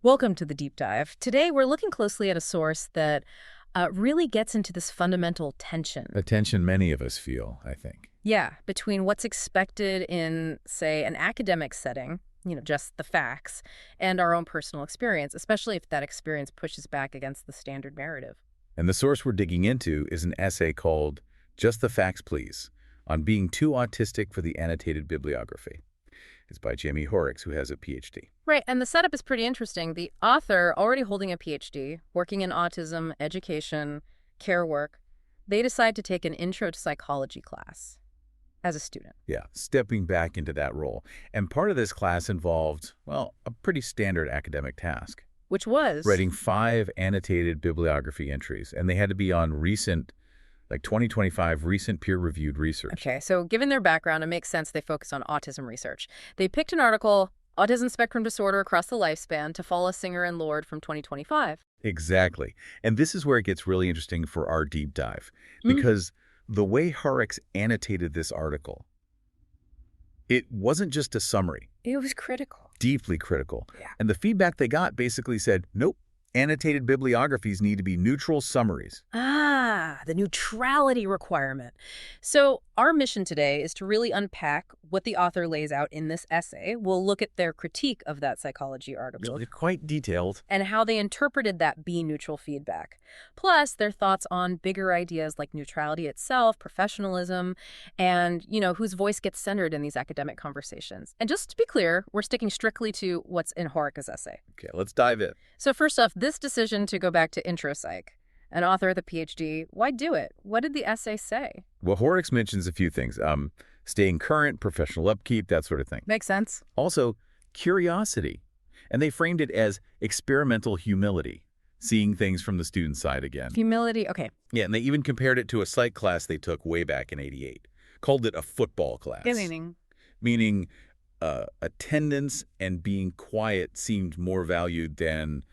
Welcome to the deep dive. Today, we're looking closely at a source that really gets into this fundamental tension. A tension many of us feel, I think. Yeah, between what's expected in, say, an academic setting, just the facts, and our own personal experience, especially if that experience pushes back against the standard narrative. And the source we're digging into is an essay called Just the Facts, Please, on being too autistic for the annotated bibliography. It's by Jaime Hoerricks, who has a PhD. Right, and the setup is pretty interesting. The author, already holding a PhD, working in autism, education, care work, they decide to take an intro to psychology class as a student. Yeah, stepping back into that role. And part of this class involved, well, a pretty standard academic task. Which was? Writing 5 annotated bibliography entries, and they had to be on recent, like 2025 recent peer-reviewed research. Okay, so given their background, it makes sense they focus on autism research. They picked an article, Autism Spectrum Disorder Across the Lifespan, Tafalla, Singer, and Lord from 2025. Exactly. And this is where it gets really interesting for our deep dive, because the way Hoerricks annotated this article, it wasn't just a summary. It was critical. Deeply critical. Yeah. And the feedback they got basically said, nope, annotated bibliographies need to be neutral summaries. Ah, the neutrality requirement. So our mission today is to really unpack what the author lays out in this essay. We'll look at their critique of that psychology article. Really quite detailed. And how they interpreted that be neutral feedback. Plus, their thoughts on bigger ideas like neutrality itself, professionalism, and, whose voice gets centered in these academic conversations. And just to be clear, we're sticking strictly to what's in Hoerricks' essay. Okay, let's dive in. So first off, this decision to go back to intro psych. An author with a PhD, why do it? What did the essay say? Well, Hoerricks mentions a few things. Staying current, professional upkeep, that sort of thing. Makes sense. Also, curiosity. And they framed it as experimental humility, seeing things from the student side again. Humility, okay. Yeah, and they even compared it to a psych class they took way back in '88. Called it a football class. Meaning attendance and being quiet seemed more valued than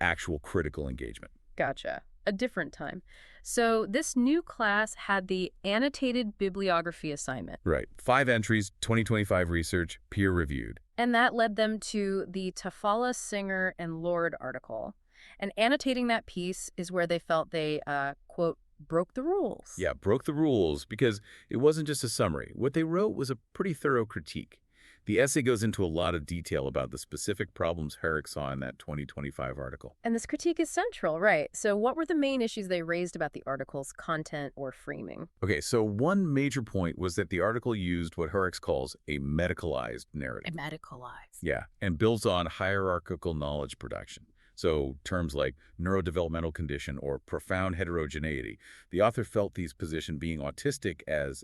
actual critical engagement. Gotcha. A different time. So this new class had the annotated bibliography assignment. Right. 5 entries, 2025 research, peer-reviewed. And that led them to the Tafalla, Singer, and Lord article. And annotating that piece is where they felt they, quote, broke the rules. Yeah, broke the rules because it wasn't just a summary. What they wrote was a pretty thorough critique. The essay goes into a lot of detail about the specific problems Hoerricks saw in that 2025 article. And this critique is central, right? So what were the main issues they raised about the article's content or framing? Okay, so one major point was that the article used what Hoerricks calls a medicalised narrative. Medicalised. Yeah, and builds on hierarchical knowledge production. So terms like neurodevelopmental condition or profound heterogeneity. The author felt these positioned being autistic as,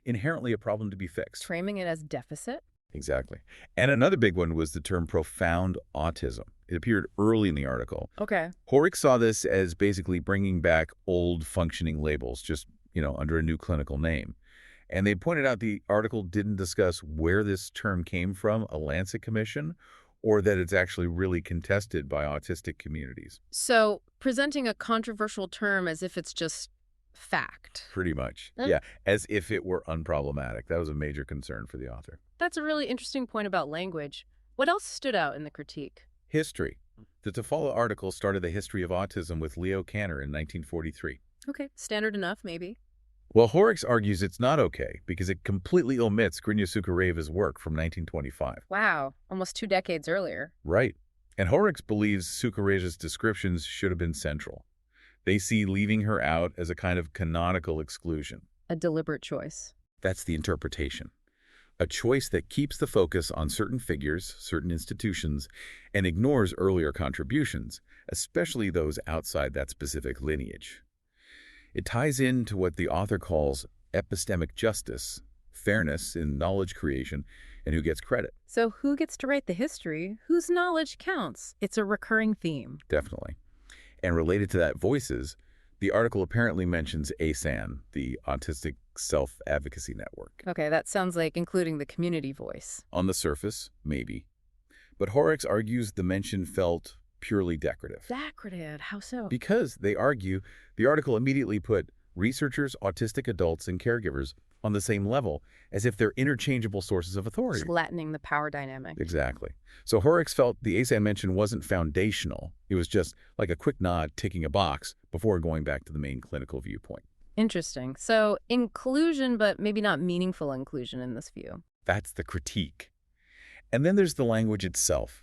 inherently a problem to be fixed. Framing it as deficit? Exactly. And another big one was the term profound autism. It appeared early in the article. Okay. Hoerricks saw this as basically bringing back old functioning labels, just, under a new clinical name. And they pointed out the article didn't discuss where this term came from, a Lancet commission, or that it's actually really contested by autistic communities. So presenting a controversial term as if it's just fact. Pretty much. Yeah, as if it were unproblematic. That was a major concern for the author. That's a really interesting point about language. What else stood out in the critique? History. The Tafalla article started the history of autism with Leo Kanner in 1943. Okay, standard enough, maybe. Well, Hoerricks argues it's not okay because it completely omits Grynia Sukareva's work from 1925. Wow, almost 2 decades earlier. Right. And Hoerricks believes Sukareva's descriptions should have been central. They see leaving her out as a kind of canonical exclusion. A deliberate choice. That's the interpretation. A choice that keeps the focus on certain figures, certain institutions, and ignores earlier contributions, especially those outside that specific lineage. It ties into what the author calls epistemic justice, fairness in knowledge creation, and who gets credit. So who gets to write the history? Whose knowledge counts? It's a recurring theme. Definitely. And related to that voices, the article apparently mentions ASAN, the Autistic Self-Advocacy Network. Okay, that sounds like including the community voice. On the surface, maybe. But Hoerricks argues the mention felt purely decorative. Decorative? How so? Because, they argue, the article immediately put researchers, autistic adults, and caregivers on the same level, as if they're interchangeable sources of authority. Flattening the power dynamic. Exactly. So Hoerricks felt the ASAN mention wasn't foundational. It was just like a quick nod ticking a box before going back to the main clinical viewpoint. Interesting. So inclusion, but maybe not meaningful inclusion in this view. That's the critique. And then there's the language itself.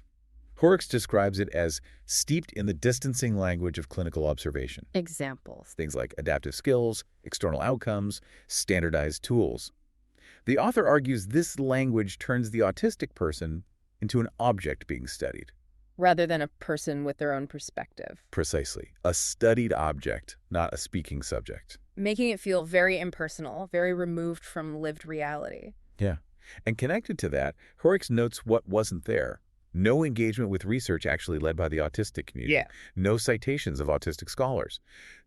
Hoerricks describes it as steeped in the distancing language of clinical observation. Examples. Things like adaptive skills, external outcomes, standardized tools. The author argues this language turns the autistic person into an object being studied. Rather than a person with their own perspective. Precisely. A studied object, not a speaking subject. Making it feel very impersonal, very removed from lived reality. Yeah. And connected to that, Hoerricks notes what wasn't there. No engagement with research actually led by the autistic community. Yeah. No citations of autistic scholars.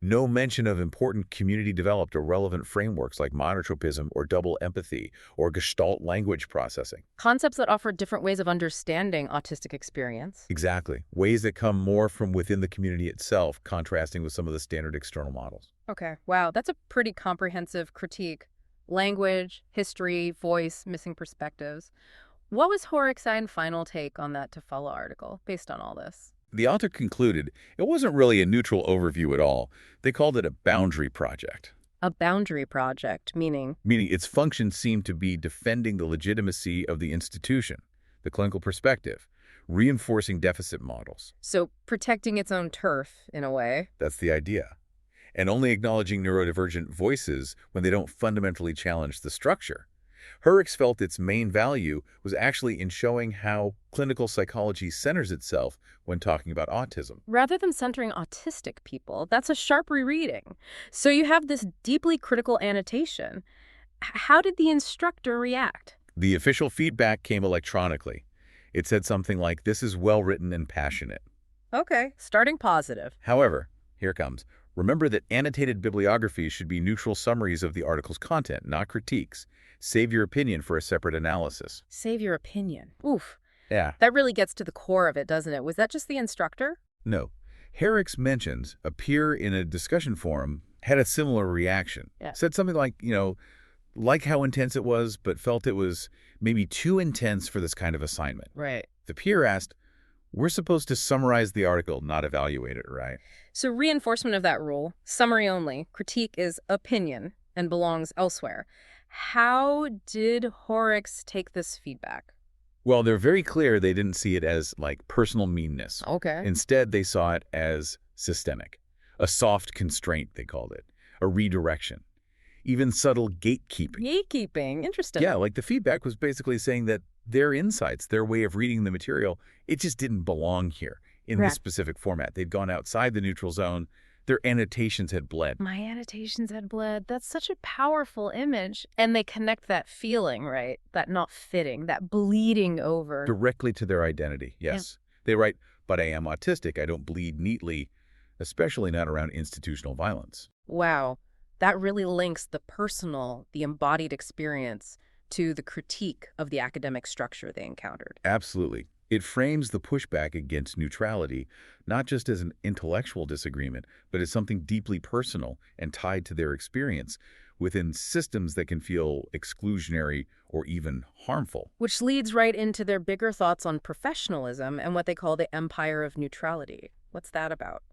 No mention of important community-developed or relevant frameworks like monotropism or double empathy or Gestalt language processing. Concepts that offer different ways of understanding autistic experience. Exactly. Ways that come more from within the community itself, contrasting with some of the standard external models. Okay. Wow. That's a pretty comprehensive critique. Language, history, voice, missing perspectives. What was Hoerricks' final take on that To Follow article, based on all this? The author concluded it wasn't really a neutral overview at all. They called it a boundary project. A boundary project, meaning? Meaning its function seemed to be defending the legitimacy of the institution, the clinical perspective, reinforcing deficit models. So protecting its own turf, in a way. That's the idea. And only acknowledging neurodivergent voices when they don't fundamentally challenge the structure. Hoerricks felt its main value was actually in showing how clinical psychology centers itself when talking about autism. Rather than centering autistic people, that's a sharp rereading. So you have this deeply critical annotation. How did the instructor react? The official feedback came electronically. It said something like, "This is well-written and passionate." Okay, starting positive. However, here it comes. Remember that annotated bibliographies should be neutral summaries of the article's content, not critiques. Save your opinion for a separate analysis. Save your opinion. Oof. Yeah. That really gets to the core of it, doesn't it? Was that just the instructor? No. Hoerricks mentions a peer in a discussion forum had a similar reaction. Yeah. Said something like, like how intense it was, but felt it was maybe too intense for this kind of assignment. Right. The peer asked, "We're supposed to summarize the article, not evaluate it, right?" So reinforcement of that rule, summary only, critique is opinion and belongs elsewhere. How did Hoerricks take this feedback? Well, they're very clear they didn't see it as, like, personal meanness. Okay. Instead, they saw it as systemic. A soft constraint, they called it. A redirection. Even subtle gatekeeping. Gatekeeping. Interesting. Yeah, like the feedback was basically saying that their insights, their way of reading the material, it just didn't belong here in this specific format. They'd gone outside the neutral zone. Their annotations had bled. My annotations had bled. That's such a powerful image. And they connect that feeling, right? That not fitting, that bleeding over. Directly to their identity, yes. Yeah. They write, "But I am autistic. I don't bleed neatly," especially not around institutional violence. Wow. That really links the personal, the embodied experience to the critique of the academic structure they encountered. Absolutely. It frames the pushback against neutrality not just as an intellectual disagreement, but as something deeply personal and tied to their experience within systems that can feel exclusionary or even harmful. Which leads right into their bigger thoughts on professionalism and what they call the empire of neutrality. What's that about?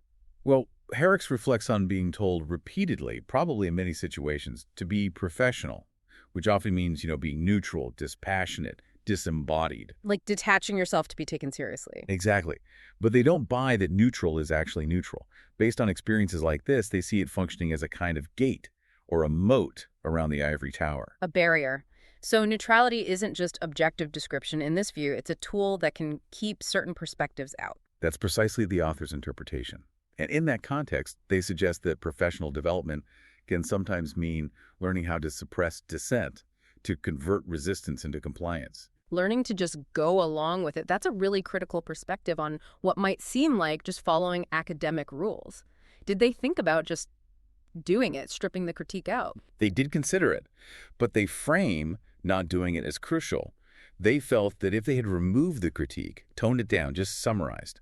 Well, Hoerricks reflects on being told repeatedly, probably in many situations, to be professional, which often means, being neutral, dispassionate, disembodied. Like detaching yourself to be taken seriously. Exactly. But they don't buy that neutral is actually neutral. Based on experiences like this, they see it functioning as a kind of gate or a moat around the ivory tower. A barrier. So neutrality isn't just objective description. In this view, it's a tool that can keep certain perspectives out. That's precisely the author's interpretation. And in that context, they suggest that professional development can sometimes mean learning how to suppress dissent, to convert resistance into compliance. Learning to just go along with it, that's a really critical perspective on what might seem like just following academic rules. Did they think about just doing it, stripping the critique out? They did consider it, but they frame not doing it as crucial. They felt that if they had removed the critique, toned it down, just summarized,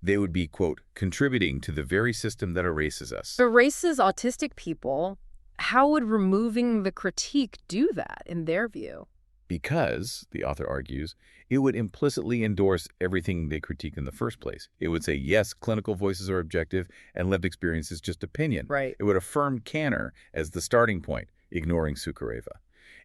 they would be, quote, contributing to the very system that erases us. Erases autistic people How would removing the critique do that, in their view? Because, the author argues, it would implicitly endorse everything they critique in the first place. It would say, yes, clinical voices are objective and lived experience is just opinion. Right. It would affirm Kanner as the starting point, ignoring Sukareva.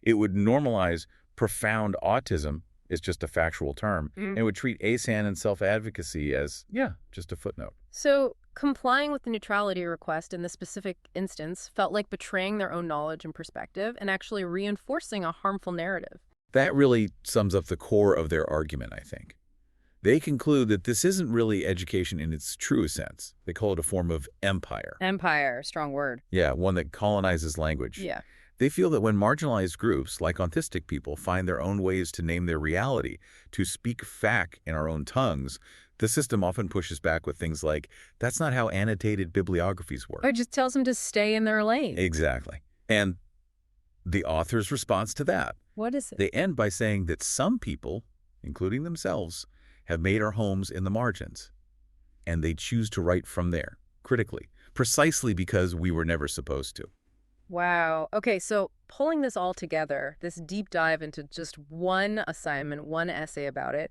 It would normalize profound autism as just a factual term, and it would treat ASAN and self-advocacy as, yeah, just a footnote. So, complying with the neutrality request in this specific instance felt like betraying their own knowledge and perspective and actually reinforcing a harmful narrative. That really sums up the core of their argument, I think. They conclude that this isn't really education in its true sense. They call it a form of empire. Empire, strong word. Yeah, one that colonizes language. Yeah. They feel that when marginalized groups, like autistic people, find their own ways to name their reality, to speak fact in our own tongues, the system often pushes back with things like, that's not how annotated bibliographies work. Or just tells them to stay in their lane. Exactly. And the author's response to that, What is it? they end by saying that some people, including themselves, have made our homes in the margins, and they choose to write from there, critically, precisely because we were never supposed to. Wow. Okay, so pulling this all together, this deep dive into just one assignment, one essay about it,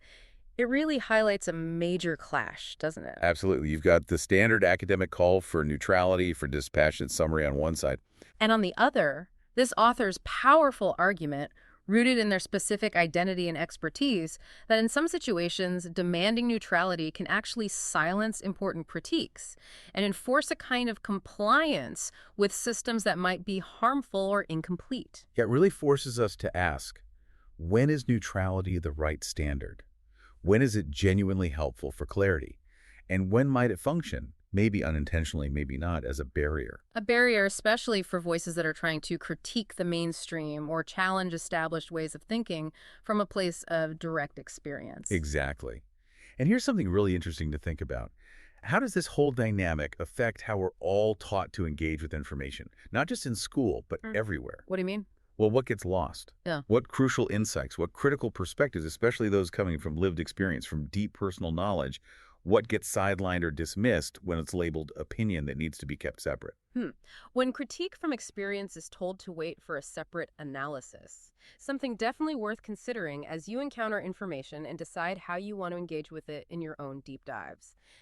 it really highlights a major clash, doesn't it? Absolutely. You've got the standard academic call for neutrality, for dispassionate summary on one side. And on the other, this author's powerful argument, rooted in their specific identity and expertise, that in some situations, demanding neutrality can actually silence important critiques and enforce a kind of compliance with systems that might be harmful or incomplete. It really forces us to ask, when is neutrality the right standard? When is it genuinely helpful for clarity? And when might it function, maybe unintentionally, maybe not, as a barrier? A barrier, especially for voices that are trying to critique the mainstream or challenge established ways of thinking from a place of direct experience. Exactly. And here's something really interesting to think about. How does this whole dynamic affect how we're all taught to engage with information? Not just in school, but everywhere. What do you mean? Well, what gets lost? Yeah. What crucial insights, what critical perspectives, especially those coming from lived experience, from deep personal knowledge, what gets sidelined or dismissed when it's labeled opinion that needs to be kept separate? When critique from experience is told to wait for a separate analysis, something definitely worth considering as you encounter information and decide how you want to engage with it in your own deep dives.